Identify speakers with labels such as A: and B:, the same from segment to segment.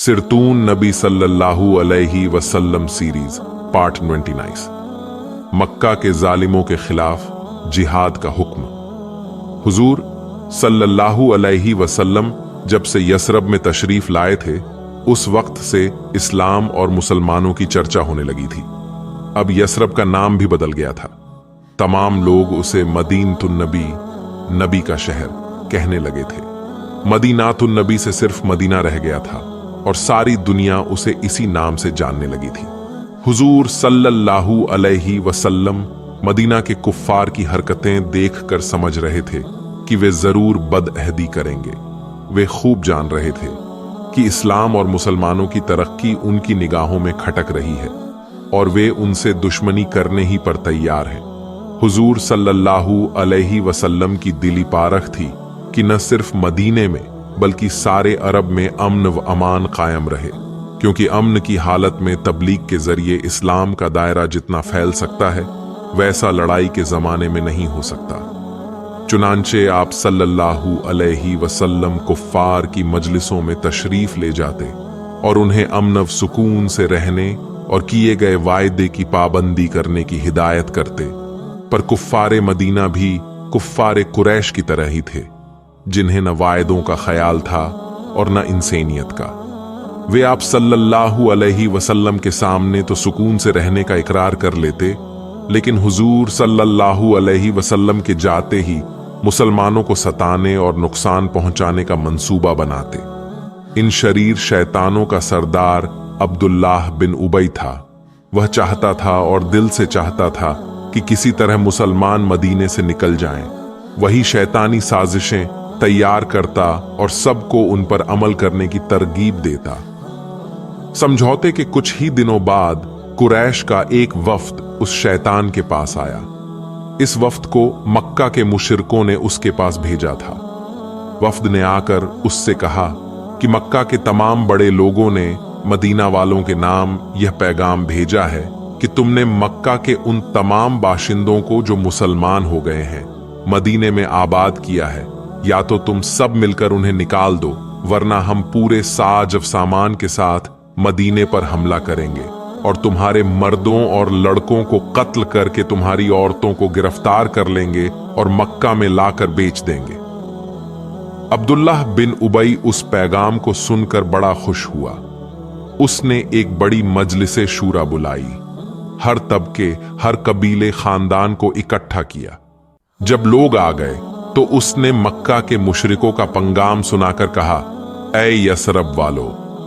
A: सिरतून नबी सल्लल्लाहु अलैहि वसल्लम सीरीज पार्ट 29। मक्का के जालिमों के खिलाफ जिहाद का हुक्म। हुजूर सल्लल्लाहु अलैहि वसल्लम जब से यसरब में तशरीफ लाए थे, उस वक्त से इस्लाम और मुसलमानों की चर्चा होने लगी थी। अब यसरब का नाम भी बदल गया था। तमाम लोग उसे मदीनतुन नबी, नबी का शहर कहने लगे थे। मदीनातुन नबी से सिर्फ मदीना रह गया था और सारी दुनिया उसे इसी नाम से जानने लगी थी। हुजूर सल्लल्लाहु अलैहि वसल्लम मदीना के कुफ्फार की हरकतें देखकर समझ रहे थे कि वे जरूर बदअहदी करेंगे। वे खूब जान रहे थे कि इस्लाम और मुसलमानों की तरक्की उनकी निगाहों में खटक रही है और वे उनसे दुश्मनी करने ही पर तैयार हैं। हुजूर सल्लल्लाहु अलैहि वसल्लम की दिली पारख थी कि न सिर्फ मदीने में बल्कि सारे अरब में अमन व अमान कायम रहे, क्योंकि अमन की हालत में तबलीग के जरिए इस्लाम का दायरा जितना फैल सकता है वैसा लड़ाई के जमाने में नहीं हो सकता। चुनांचे आप सल्लल्लाहु अलैहि वसल्लम कुफ्फार की मजलिसों में तशरीफ ले जाते और उन्हें अमन व सुकून से रहने और किए गए वायदे की पाबंदी करने की हिदायत करते। पर कुफ्फारे मदीना भी कुफ्फारे कुरैश की तरह ही थे, जिन्हें न वायदों का ख्याल था और न इंसानियत का। वे आप सल्लल्लाहु अलैहि वसल्लम के सामने तो सुकून से रहने का इकरार कर लेते, लेकिन हुजूर सल्लल्लाहु अलैहि वसल्लम के जाते ही मुसलमानों को सताने और नुकसान पहुंचाने का मंसूबा बनाते। इन शरीर शैतानों का सरदार अब्दुल्लाह बिन उबई था। वह चाहता था और दिल से चाहता था कि किसी तरह मुसलमान मदीने से निकल जाएं। वही शैतानी साजिशें तैयार करता और सबको उन पर अमल करने की तरगीब देता। समझौते के कुछ ही दिनों बाद कुरैश का एक वफ्द उस शैतान के पास आया। इस वफ्द को मक्का के मुशरिकों ने उसके पास भेजा था। वफ्द ने आकर उससे कहा कि मक्का के तमाम बड़े लोगों ने मदीना वालों के नाम यह पैगाम भेजा है कि तुमने मक्का के उन तमाम बाशिंदों को जो मुसलमान हो गए हैं मदीने में आबाद किया है, या तो तुम सब मिलकर उन्हें निकाल दो, वरना हम पूरे साज व सामान के साथ मदीने पर हमला करेंगे और तुम्हारे मर्दों और लड़कों को कत्ल करके तुम्हारी औरतों को गिरफ्तार कर लेंगे और मक्का में लाकर बेच देंगे। अब्दुल्लाह बिन उबई उस पैगाम को सुनकर बड़ा खुश हुआ। उसने एक बड़ी मजलिसे शूरा बुलाई, हर तबके हर कबीले खानदान को इकट्ठा किया। जब लोग आ गए तो उसने मक्का के मुशरिकों का पंगाम सुनाकर कहा, ऐ यसरब वालो,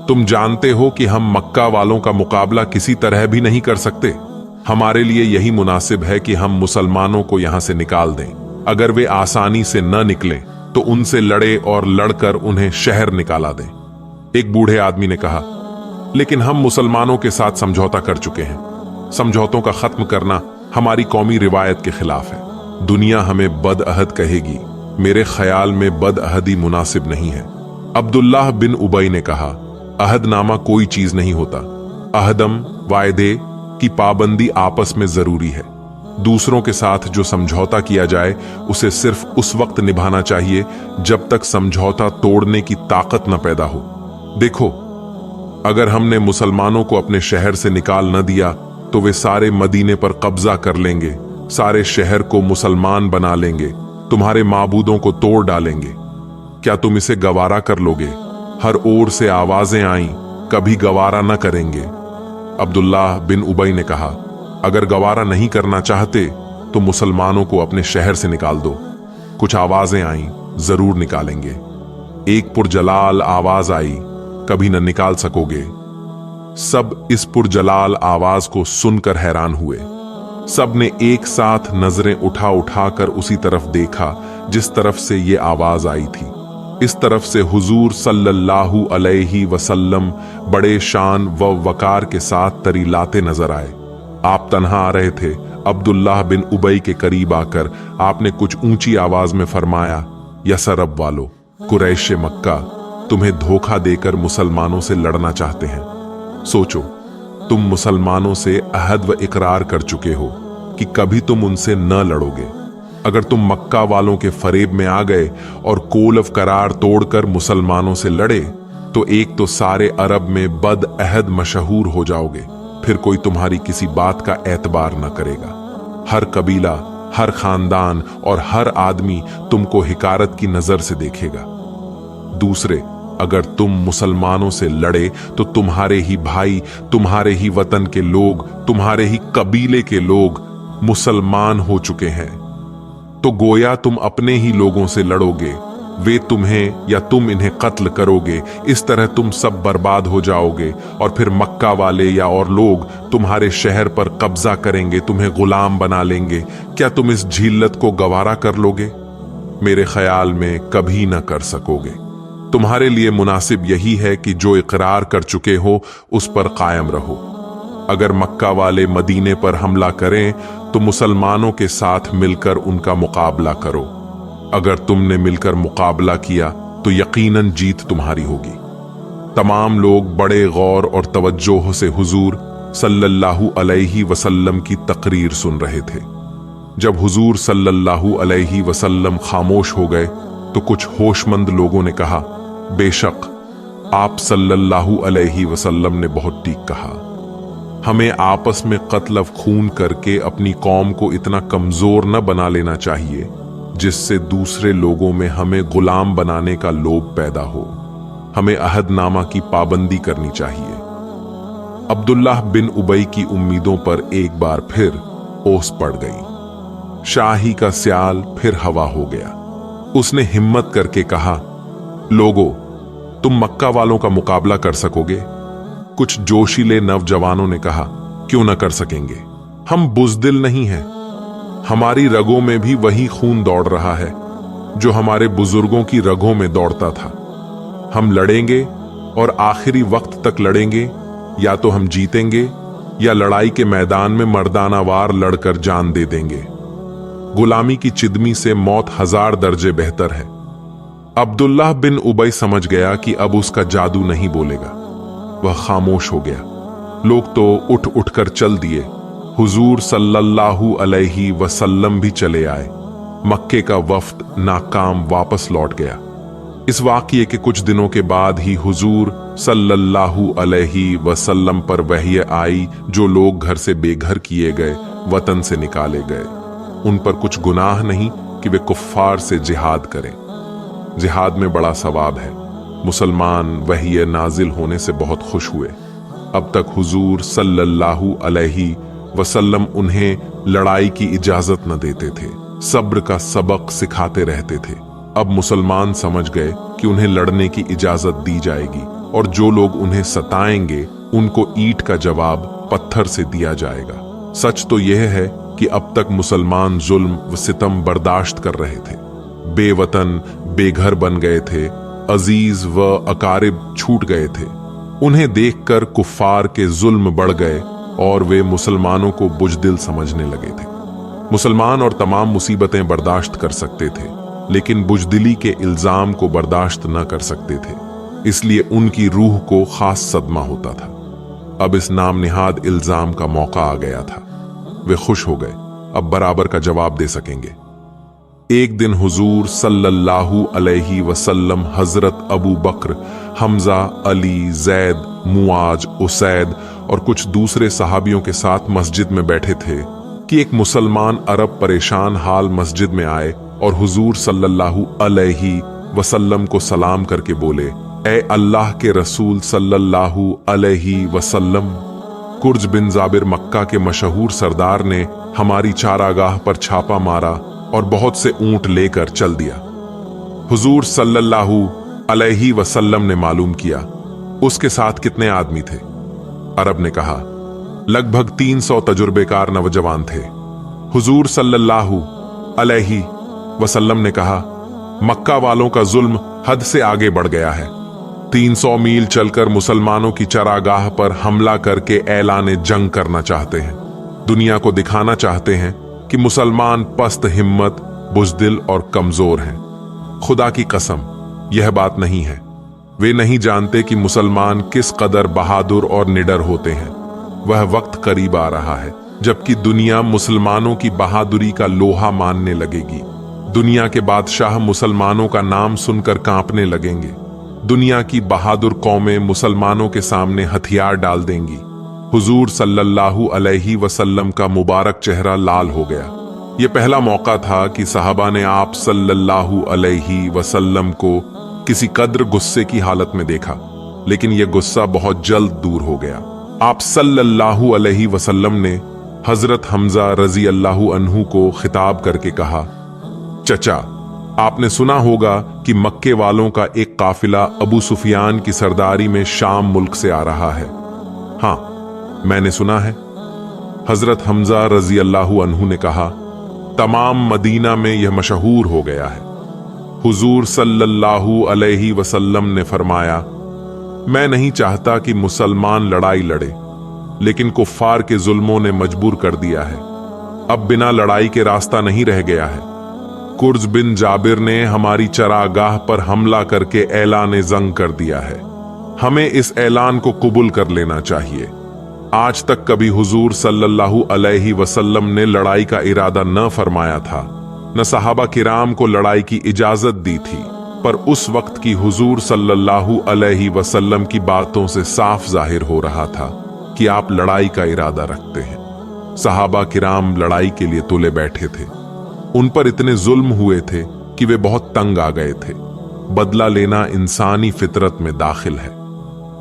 A: तुम जानते हो कि हम मक्का वालों का मुकाबला किसी तरह भी नहीं कर सकते। हमारे लिए यही मुनासिब है कि हम मुसलमानों को यहां से निकाल दें। अगर वे आसानी से न निकलें तो उनसे लड़े और लड़कर उन्हें शहर निकाला दें। एक बूढ़े आदमी ने कहा, लेकिन हम मुसलमानों के साथ समझौता कर चुके हैं। समझौतों का खत्म करना हमारी कौमी रिवायत के खिलाफ है। दुनिया हमें बदअहद कहेगी। मेरे ख्याल में बदअहदी मुनासिब नहीं है। अब्दुल्लाह बिन उबई ने कहा, अहदनामा कोई चीज नहीं होता। अहदम वायदे की पाबंदी आपस में जरूरी है। दूसरों के साथ जो समझौता किया जाए उसे सिर्फ उस वक्त निभाना चाहिए जब तक समझौता तोड़ने की ताकत न पैदा हो। देखो, अगर हमने मुसलमानों को अपने शहर से निकाल न दिया तो वे सारे मदीने पर कब्जा कर लेंगे, सारे शहर को मुसलमान बना लेंगे, तुम्हारे माबूदों को तोड़ डालेंगे। क्या तुम इसे गवारा कर लोगे? हर ओर से आवाजें आईं, कभी गवारा न करेंगे। अब्दुल्लाह बिन उबई ने कहा, अगर गवारा नहीं करना चाहते तो मुसलमानों को अपने शहर से निकाल दो। कुछ आवाजें आईं, जरूर निकालेंगे। एक पुरजलाल आवाज आई, कभी न निकाल सकोगे। सब इस पुरजलाल आवाज को सुनकर हैरान हुए। सब ने एक साथ नजरें उठा उठाकर उसी तरफ देखा जिस तरफ से ये आवाज आई थी। इस तरफ से हुजूर सल्लल्लाहु अलैहि वसल्लम बड़े शान व वकार के साथ तरी लाते नजर आए। आप तन्हा आ रहे थे। अब्दुल्लाह बिन उबई के करीब आकर आपने कुछ ऊंची आवाज में फरमाया, यसरब वालो, कुरैश मक्का तुम्हें धोखा देकर मुसलमानों से लड़ना चाहते हैं। सोचो, तुम मुसलमानों से अहद व इकरार कर चुके हो कि कभी तुम उनसे न लड़ोगे। अगर तुम मक्का वालों के फरेब में आ गए और कोलव करार तोड़कर मुसलमानों से लड़े तो एक तो सारे अरब में बद अहद मशहूर हो जाओगे, फिर कोई तुम्हारी किसी बात का एतबार न करेगा। हर कबीला, हर खानदान और हर आदमी तुमको हिकारत की नजर से देखेगा। दूसरे, अगर तुम मुसलमानों से लड़े तो तुम्हारे ही भाई, तुम्हारे ही वतन के लोग, तुम्हारे ही कबीले के लोग मुसलमान हो चुके हैं, तो गोया तुम अपने ही लोगों से लड़ोगे, वे तुम्हें या तुम इन्हें कत्ल करोगे। इस तरह तुम सब बर्बाद हो जाओगे और फिर मक्का वाले या और लोग तुम्हारे शहर पर कब्जा करेंगे, तुम्हें गुलाम बना लेंगे। क्या तुम इस झिल्लत को गवारा कर लोगे? मेरे ख्याल में कभी न कर सकोगे। तुम्हारे लिए मुनासिब यही है कि जो इकरार कर चुके हो उस पर कायम रहो। अगर मक्का वाले मदीने पर हमला करें तो मुसलमानों के साथ मिलकर उनका मुकाबला करो। अगर तुमने मिलकर मुकाबला किया तो यकीनन जीत तुम्हारी होगी। तमाम लोग बड़े गौर और तवज्जो से हुजूर सल्लल्लाहु अलैहि वसल्लम की तकरीर सुन रहे थे। जब हुजूर सल्लल्लाहु अलैहि वसल्लम खामोश हो गए तो कुछ होशमंद लोगों ने कहा, बेशक आप सल्लल्लाहु अलैहि वसल्लम ने बहुत ठीक कहा। हमें आपस में कत्ल खून करके अपनी कौम को इतना कमजोर न बना लेना चाहिए जिससे दूसरे लोगों में हमें गुलाम बनाने का लोभ पैदा हो। हमें अहदनामा की पाबंदी करनी चाहिए। अब्दुल्लाह बिन उबई की उम्मीदों पर एक बार फिर ओस पड़ गई। शाही का स्याल फिर हवा हो गया। उसने हिम्मत करके कहा, लोगो, तुम मक्का वालों का मुकाबला कर सकोगे? कुछ जोशीले नौजवानों ने कहा, क्यों न कर सकेंगे, हम बुज़दिल नहीं हैं। हमारी रगों में भी वही खून दौड़ रहा है जो हमारे बुजुर्गों की रगों में दौड़ता था। हम लड़ेंगे और आखिरी वक्त तक लड़ेंगे, या तो हम जीतेंगे या लड़ाई के मैदान में मर्दानावार लड़कर जान दे देंगे। गुलामी की चिदमी से मौत 1000 दर्जे बेहतर है। अब्दुल्लाह बिन उबई समझ गया कि अब उसका जादू नहीं बोलेगा। वह खामोश हो गया। लोग तो उठ उठकर चल दिए। हुजूर सल्लल्लाहु अलैहि वसल्लम भी चले आए। मक्के का वफ्द नाकाम वापस लौट गया। इस वाक़ये के कुछ दिनों के बाद ही हुजूर सल्लल्लाहु अलैहि वसल्लम पर वही आई जो लोग घर से बेघर किए गए, वतन से निकाले गए। उन पर कुछ गुनाह नहीं कि वे कुफ्फार से जिहाद करें। जिहाद में बड़ा सवाब है। मुसलमान वही नाजिल होने से बहुत खुश हुए। अब तक हुजूर सल्लल्लाहु अलैहि वसल्लम उन्हें लड़ाई की इजाजत न देते थे, सब्र का सबक सिखाते रहते थे। अब मुसलमान समझ गए कि उन्हें लड़ने की इजाजत दी जाएगी और जो लोग उन्हें सताएंगे उनको ईंट का जवाब पत्थर से दिया जाएगा। सच तो यह है कि अब तक मुसलमान जुल्म व सितम बर्दाश्त कर रहे थे। बेवतन बेघर बन गए थे, अजीज व अकारिब छूट गए थे। उन्हें देखकर कुफ्फार के जुल्म बढ़ गए और वे मुसलमानों को बुज़दिल समझने लगे थे। मुसलमान और तमाम मुसीबतें बर्दाश्त कर सकते थे, लेकिन बुज़दिली के इल्जाम को बर्दाश्त न कर सकते थे। इसलिए उनकी रूह को खास सदमा होता था। अब इस नाम निहाद इल्जाम का मौका आ गया था। वे खुश हो गए, अब बराबर का जवाब दे सकेंगे। एक दिन हुजूर सल्लल्लाहु अलैहि वसल्लम हजरत अबू बकर, हमजा, अली, जैद, मुआज, उसैद और कुछ दूसरे सहाबियों के साथ मस्जिद में बैठे थे कि एक मुसलमान अरब परेशान हाल मस्जिद में आए और हुजूर सल्लल्लाहु अलैहि वसल्लम को सलाम करके बोले, ए अल्लाह के रसूल सल्लल्लाहु अलैहि वसल्लम, कुर्ज बिन जाबिर मक्का के मशहूर सरदार ने हमारी चारागाह पर छापा मारा और बहुत से ऊंट लेकर चल दिया। हुजूर सल्लल्लाहु अलैहि वसल्लम ने मालूम किया, उसके साथ कितने आदमी थे? अरब ने कहा, लगभग 300 तजुर्बेकार नौजवान थे। हुजूर सल्लल्लाहु अलैहि वसल्लम ने कहा, मक्का वालों का जुल्म हद से आगे बढ़ गया है। 300 मील चलकर मुसलमानों की चरागाह पर हमला करके ऐलान जंग करना चाहते हैं। दुनिया को दिखाना चाहते हैं कि मुसलमान पस्त हिम्मत, बुज़दिल और कमजोर हैं। खुदा की कसम, यह बात नहीं है। वे नहीं जानते कि मुसलमान किस कदर बहादुर और निडर होते हैं। वह वक्त करीब आ रहा है जबकि दुनिया मुसलमानों की बहादुरी का लोहा मानने लगेगी। दुनिया के बादशाह मुसलमानों का नाम सुनकर कांपने लगेंगे। दुनिया की बहादुर कौमें मुसलमानों के सामने हथियार डाल देंगी। हुजूर सल्लल्लाहु अलैहि वसल्लम का मुबारक चेहरा लाल हो गया। यह पहला मौका था कि सहाबा ने आप सल्लल्लाहु अलैहि वसल्लम को किसी कद्र गुस्से की हालत में देखा, लेकिन यह गुस्सा बहुत जल्द दूर हो गया। आप सल्लल्लाहु अलैहि वसल्लम ने हजरत हमजा रजी अल्लाहु अन्हु को खिताब करके कहा, चचा, आपने सुना होगा कि मक्के वालों का एक काफिला अबू सुफियान की सरदारी में शाम मुल्क से आ रहा है। हाँ, मैंने सुना है। हजरत हमजा रजी अल्लाहु अन्हु ने कहा, तमाम मदीना में यह मशहूर हो गया है। हुजूर सल्लल्लाहु अलैहि वसल्लम ने फरमाया, मैं नहीं चाहता कि मुसलमान लड़ाई लड़े, लेकिन कुफ्फार के जुल्मों ने मजबूर कर दिया है। अब बिना लड़ाई के रास्ता नहीं रह गया है। कुर्ज बिन जाबिर ने हमारी चरागाह पर हमला करके ऐलान जंग कर दिया है। हमें इस ऐलान को कबूल कर लेना चाहिए। आज तक कभी हुजूर सल्लल्लाहु अलैहि वसल्लम ने लड़ाई का इरादा न फरमाया था, न सहाबा किराम को लड़ाई की इजाजत दी थी, पर उस वक्त की हुजूर सल्लल्लाहु अलैहि वसल्लम की बातों से साफ जाहिर हो रहा था कि आप लड़ाई का इरादा रखते हैं। सहाबा किराम लड़ाई के लिए तुले बैठे थे। उन पर इतने जुल्म हुए थे कि वे बहुत तंग आ गए थे। बदला लेना इंसानी फितरत में दाखिल है।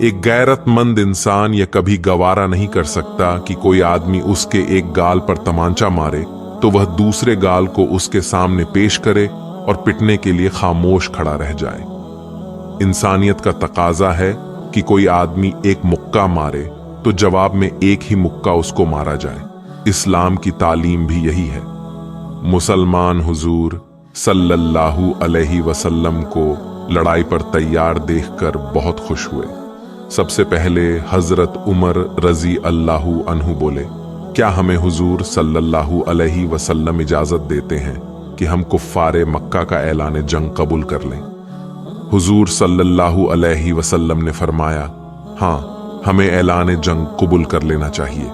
A: एक गैरतमंद इंसान यह कभी गवारा नहीं कर सकता कि कोई आदमी उसके एक गाल पर तमांचा मारे तो वह दूसरे गाल को उसके सामने पेश करे और पिटने के लिए खामोश खड़ा रह जाए। इंसानियत का तकाजा है कि कोई आदमी एक मुक्का मारे तो जवाब में एक ही मुक्का उसको मारा जाए। इस्लाम की तालीम भी यही है। मुसलमान हुजूर सल्लल्लाहु अलैहि वसल्लम को लड़ाई पर तैयार देखकर बहुत खुश हुए। सबसे पहले हजरत उमर रजी अल्लाहु अन्हु बोले, क्या हमें हुजूर सल्लल्लाहु अलैहि वसल्लम इजाजत देते हैं कि हम कुफ्फारे मक्का का ऐलान जंग कबूल कर लें? हुजूर सल्लल्लाहु अलैहि वसल्लम ने फरमाया, हाँ, हमें ऐलान जंग कबूल कर लेना चाहिए।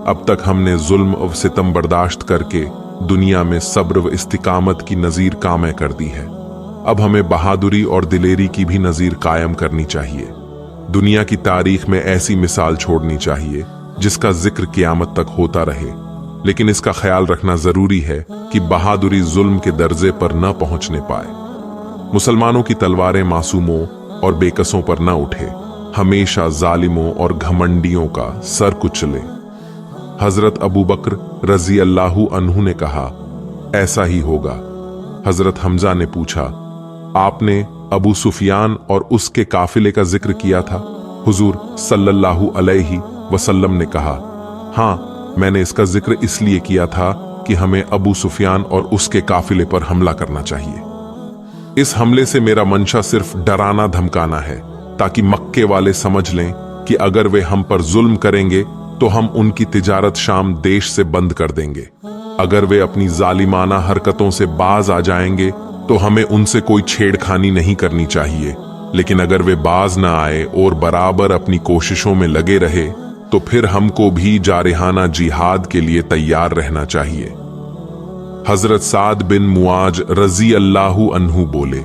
A: अब तक हमने जुल्म और सितम बर्दाश्त करके दुनिया में सब्र व इस्तिकामत की नज़ीर कायम कर दी है। अब हमें बहादुरी और दिलेरी की भी नज़ीर कायम करनी चाहिए। दुनिया की तारीख में ऐसी मिसाल छोड़नी चाहिए जिसका जिक्र क़यामत तक होता रहे, लेकिन इसका ख्याल रखना जरूरी है कि बहादुरी जुल्म के दर्जे पर न पहुंचने पाए। मुसलमानों की तलवारें मासूमों और बेकसों पर न उठे, हमेशा जालिमों और घमंडियों का सर कुचले। हजरत अबू बकर रजी अल्लाहु अन्हु ने कहा, ऐसा ही होगा। हजरत हमजा ने पूछा, आपने अबू सुफियान और उसके काफिले का जिक्र किया था? हुजूर सल्लल्लाहु अलैहि वसल्लम ने कहा, हाँ, मैंने इसका जिक्र इसलिए किया था कि हमें अबू सुफियान और उसके काफिले पर हमला करना चाहिए। इस हमले से मेरा मंशा सिर्फ डराना धमकाना है, ताकि मक्के वाले समझ लें कि अगर वे हम पर जुल्म करेंगे तो हम उनकी तिजारत शाम देश से बंद कर देंगे। अगर वे अपनी जालिमाना हरकतों से बाज आ जाएंगे तो हमें उनसे कोई छेड़खानी नहीं करनी चाहिए, लेकिन अगर वे बाज ना आए और बराबर अपनी कोशिशों में लगे रहे तो फिर हमको भी जारिहाना जिहाद के लिए तैयार रहना चाहिए। हजरत साद बिन मुआज रजी अल्लाहु अन्हु बोले,